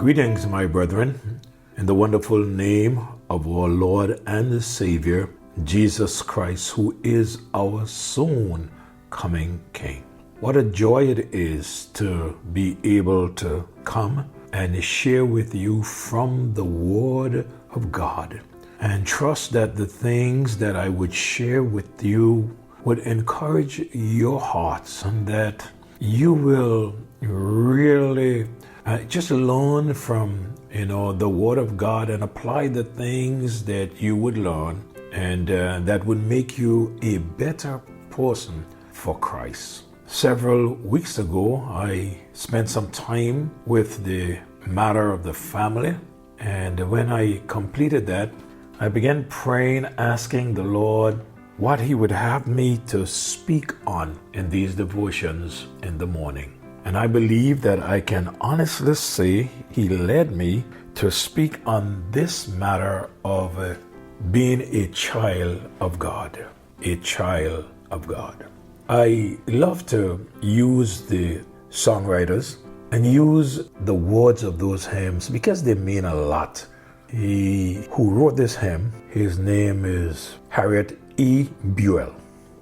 Greetings, my brethren, in the wonderful name of our Lord and Savior, Jesus Christ, who is our soon coming King. What a joy it is to be able to come and share with you from the Word of God, and trust that the things that I would share with you would encourage your hearts, and that you will really just learn from the Word of God and apply the things that you would learn, and that would make you a better person for Christ. Several weeks ago, I spent some time with the matter of the family, and when I completed that, I began praying, asking the Lord what He would have me to speak on in these devotions in the morning. And I believe that I can honestly say He led me to speak on this matter of being a child of God. A child of God. I love to use the songwriters and use the words of those hymns because they mean a lot. He who wrote this hymn, his name is Harriet E. Buell.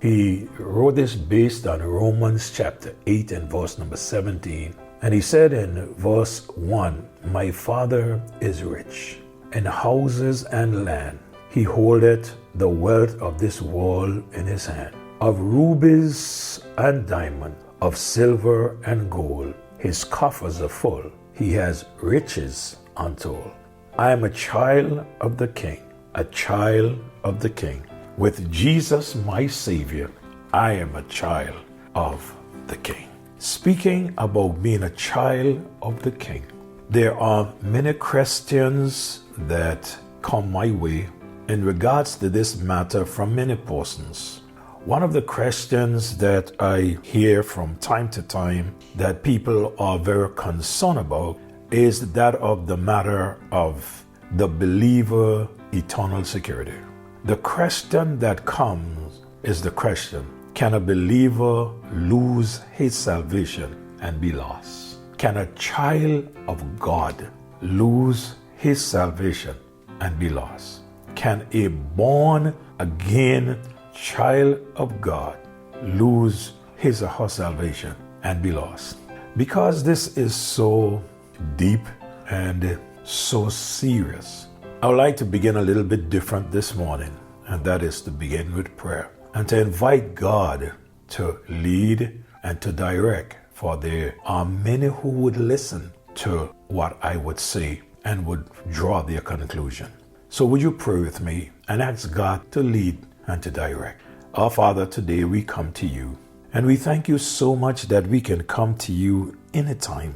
He wrote this based on Romans chapter 8 and verse number 17. And he said in verse 1, "My Father is rich in houses and land. He holdeth the wealth of this world in his hand. Of rubies and diamond, of silver and gold, his coffers are full. He has riches untold. I am a child of the King, a child of the King. With Jesus, my Savior, I am a child of the King." Speaking about being a child of the King, there are many questions that come my way in regards to this matter from many persons. One of the questions that I hear from time to time that people are very concerned about is that of the matter of the believer eternal security. The question that comes is the question, can a believer lose his salvation and be lost? Can a child of God lose his salvation and be lost? Can a born again child of God lose his or her salvation and be lost? Because this is so deep and so serious, I would like to begin a little bit different this morning, and that is to begin with prayer and to invite God to lead and to direct, for there are many who would listen to what I would say and would draw their conclusion. So would you pray with me and ask God to lead and to direct? Our Father, today we come to you, and we thank you so much that we can come to you anytime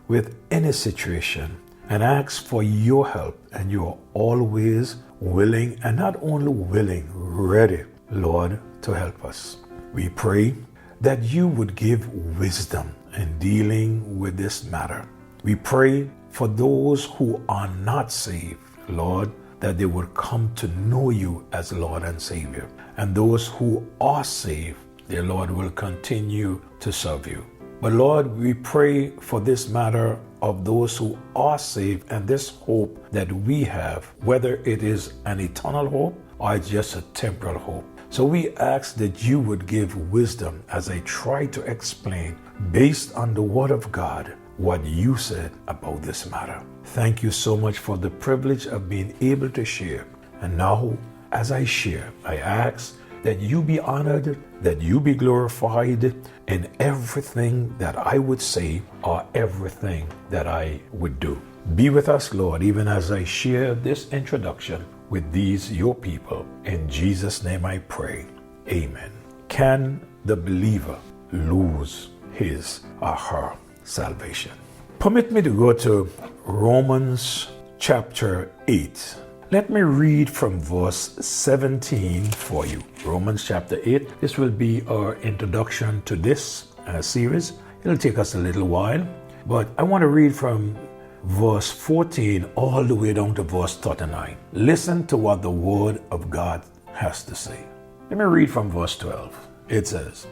with any situation and ask for your help, and you are always willing, and not only willing, ready, Lord, to help us. We pray that you would give wisdom in dealing with this matter. We pray for those who are not saved, Lord, that they would come to know you as Lord and Savior. And those who are saved, their Lord, will continue to serve you. But Lord, we pray for this matter of those who are saved and this hope that we have, whether it is an eternal hope or it's just a temporal hope. So we ask that you would give wisdom as I try to explain, based on the Word of God, what you said about this matter. Thank you so much for the privilege of being able to share. And now, as I share, I ask that you be honored, that you be glorified in everything that I would say or everything that I would do. Be with us, Lord, even as I share this introduction with these your people. In Jesus' name I pray. Amen. Can the believer lose his or her salvation? Permit me to go to Romans chapter 8. Let me read from verse 17 for you. Romans chapter 8. This will be our introduction to this series. It'll take us a little while, but I want to read from verse 14 all the way down to verse 39. Listen to what the Word of God has to say. Let me read from verse 12. It says,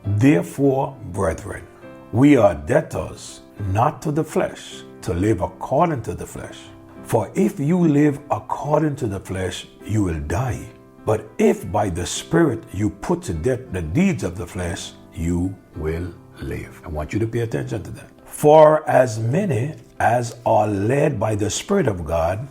"Therefore, brethren, we are debtors not to the flesh to live according to the flesh. For if you live according to the flesh, you will die. But if by the Spirit you put to death the deeds of the flesh, you will live. I want you to pay attention to that. For as many as are led by the Spirit of God,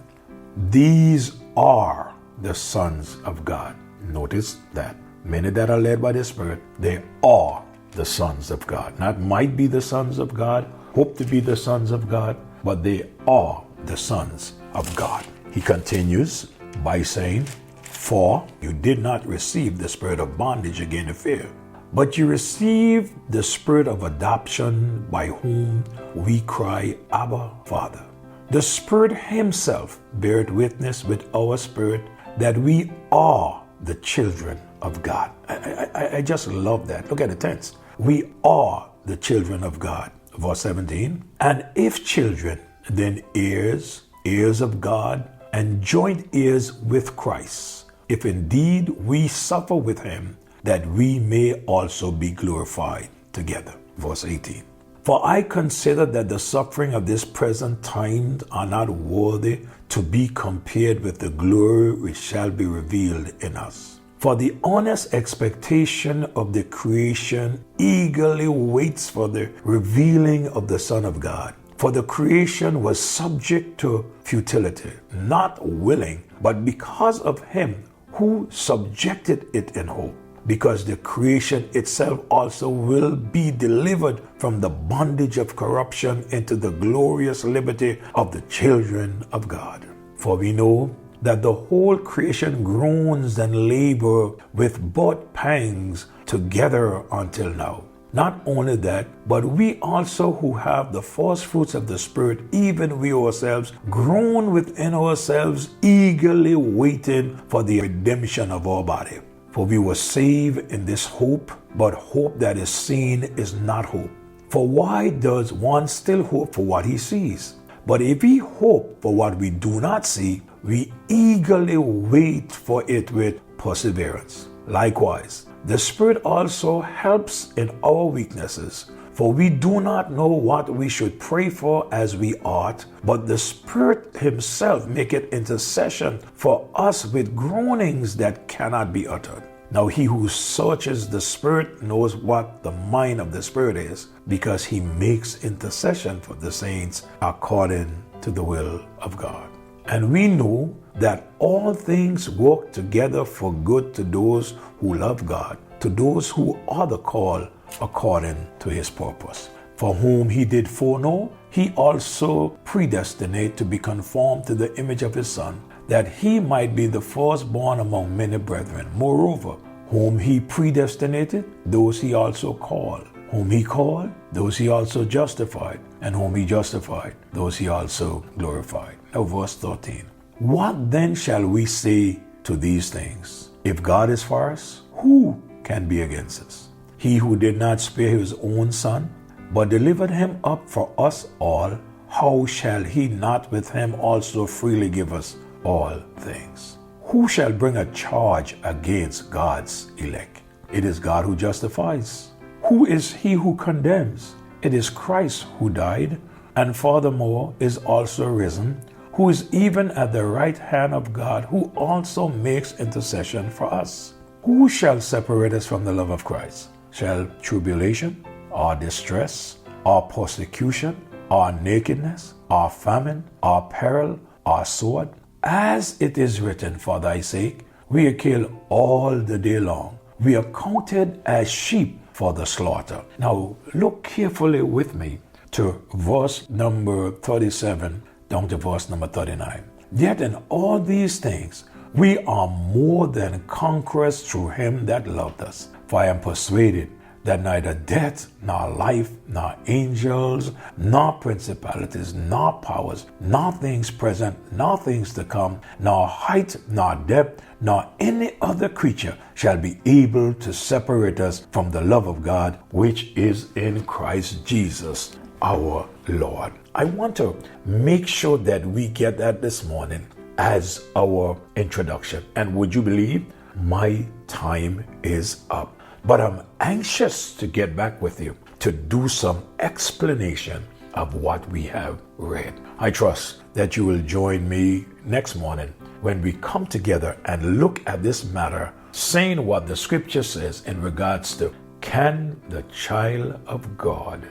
these are the sons of God. Notice that. Many that are led by the Spirit, they are the sons of God. Not might be the sons of God, hope to be the sons of God, but they are the sons of God. He continues by saying, for you did not receive the spirit of bondage again to fear, but you received the spirit of adoption, by whom we cry, Abba, Father. The Spirit himself beareth witness with our spirit that we are the children of God. I just love that. Look at the tense. We are the children of God. Verse 17. And if children, then heirs, heirs of God, and joint heirs with Christ, if indeed we suffer with him, that we may also be glorified together. Verse 18. For I consider that the suffering of this present time are not worthy to be compared with the glory which shall be revealed in us. For the honest expectation of the creation eagerly waits for the revealing of the Son of God. For the creation was subject to futility, not willing, but because of him who subjected it in hope, because the creation itself also will be delivered from the bondage of corruption into the glorious liberty of the children of God. For we know that the whole creation groans and labor with both pangs together until now. Not only that, but we also who have the first fruits of the Spirit, even we ourselves, groan within ourselves, eagerly waiting for the redemption of our body. For we were saved in this hope, but hope that is seen is not hope. For why does one still hope for what he sees? But if we hope for what we do not see, we eagerly wait for it with perseverance. Likewise, the Spirit also helps in our weaknesses, for we do not know what we should pray for as we ought, but the Spirit himself maketh intercession for us with groanings that cannot be uttered. Now he who searches the Spirit knows what the mind of the Spirit is, because he makes intercession for the saints according to the will of God. And we know that all things work together for good to those who love God, to those who are the called according to his purpose. For whom he did foreknow, he also predestinate to be conformed to the image of his Son, that he might be the firstborn among many brethren. Moreover, whom he predestinated, those he also called. Whom he called, those he also justified. And whom he justified, those he also glorified. Now verse 13. What then shall we say to these things? If God is for us, who can be against us? He who did not spare his own Son, but delivered him up for us all, how shall he not with him also freely give us all things? Who shall bring a charge against God's elect? It is God who justifies. Who is he who condemns? It is Christ who died, and furthermore is also risen, who is even at the right hand of God, who also makes intercession for us. Who shall separate us from the love of Christ? Shall tribulation, or distress, or persecution, or nakedness, or famine, or peril, or sword? As it is written, for thy sake, we are killed all the day long. We are counted as sheep for the slaughter. Now, look carefully with me to verse number 37 down to verse number 39. Yet in all these things, we are more than conquerors through him that loved us. For I am persuaded that neither death, nor life, nor angels, nor principalities, nor powers, nor things present, nor things to come, nor height, nor depth, nor any other creature shall be able to separate us from the love of God, which is in Christ Jesus our Lord. I want to make sure that we get that this morning as our introduction. And would you believe my time is up? But I'm anxious to get back with you to do some explanation of what we have read. I trust that you will join me next morning when we come together and look at this matter, saying what the scripture says in regards to, can the child of God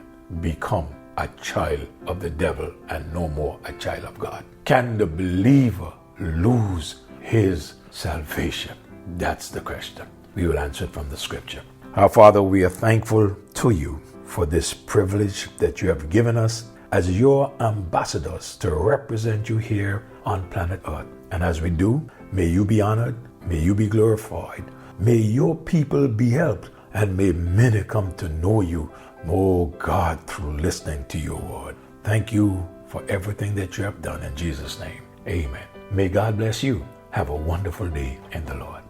become a child of the devil and no more a child of God? Can the believer lose his salvation? That's the question. We will answer it from the scripture. Our Father, we are thankful to you for this privilege that you have given us as your ambassadors to represent you here on planet Earth. And as we do, may you be honored, may you be glorified, may your people be helped, and may many come to know you, oh God, through listening to your word. Thank you for everything that you have done in Jesus' name. Amen. May God bless you. Have a wonderful day in the Lord.